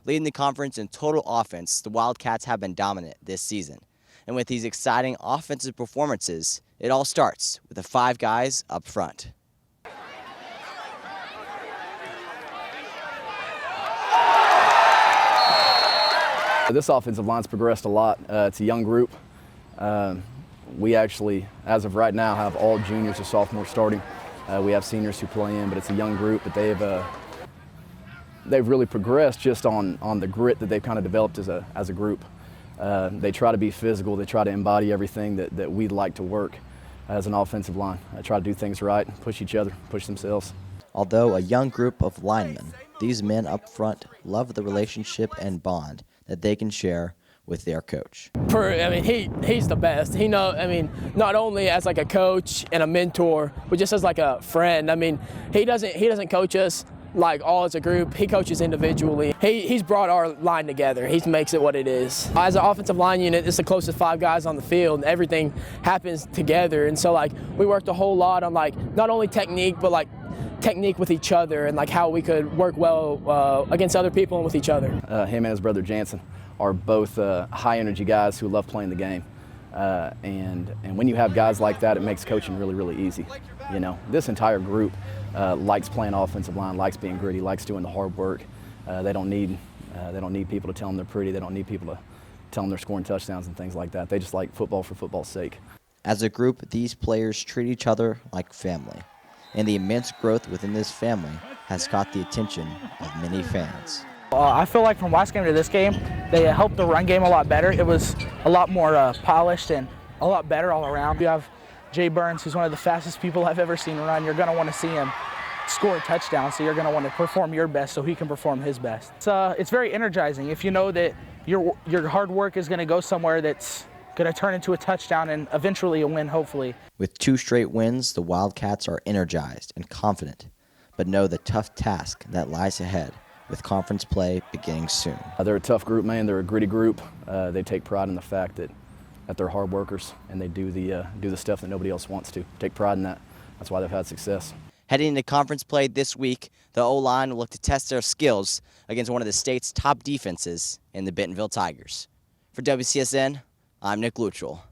Leading the conference in total offense, the Wildcats have been dominant this season. And with these exciting offensive performances, it all starts with the 5 guys up front. This offensive line's progressed a lot. It's a young group. We actually, as of right now, have all juniors and sophomores starting. We have seniors who play in, but it's a young group. But they've really progressed just on the grit that they've kind of developed as a group. They try to be physical. They try to embody everything that we'd like to work as an offensive line. Try to do things right, push each other, push themselves. Although a young group of linemen, these men up front love the relationship and bond that they can share with their coach. He's the best. Not only as like a coach and a mentor, but just as like a friend. He doesn't coach us like all as a group. He coaches individually. He's brought our line together. He makes it what it is. As an offensive line unit, it's the closest 5 guys on the field. Everything happens together, and so we worked a whole lot on not only technique, but technique with each other and how we could work well against other people and with each other. Him and his brother Jansen are both high energy guys who love playing the game. And when you have guys like that, it makes coaching really, really easy. You know, this entire group likes playing offensive line, likes being gritty, likes doing the hard work. They don't need people to tell them they're pretty. They don't need people to tell them they're scoring touchdowns and things like that. They just like football for football's sake. As a group, these players treat each other like family, and the immense growth within this family has caught the attention of many fans. I feel like from last game to this game, they helped the run game a lot better. It was a lot more polished and a lot better all around. You have Jay Burns, who's one of the fastest people I've ever seen run. You're going to want to see him score a touchdown, so you're going to want to perform your best so he can perform his best. It's very energizing if you know that your hard work is going to go somewhere that's going to turn into a touchdown and eventually a win, hopefully. With 2 straight wins, the Wildcats are energized and confident, but know the tough task that lies ahead with conference play beginning soon. They're a tough group, man. They're a gritty group. They take pride in the fact that they're hard workers and they do the stuff that nobody else wants to. Take pride in that. That's why they've had success. Heading into conference play this week, the O-line will look to test their skills against one of the state's top defenses in the Bentonville Tigers. For WCSN, I'm Nick Luttrell.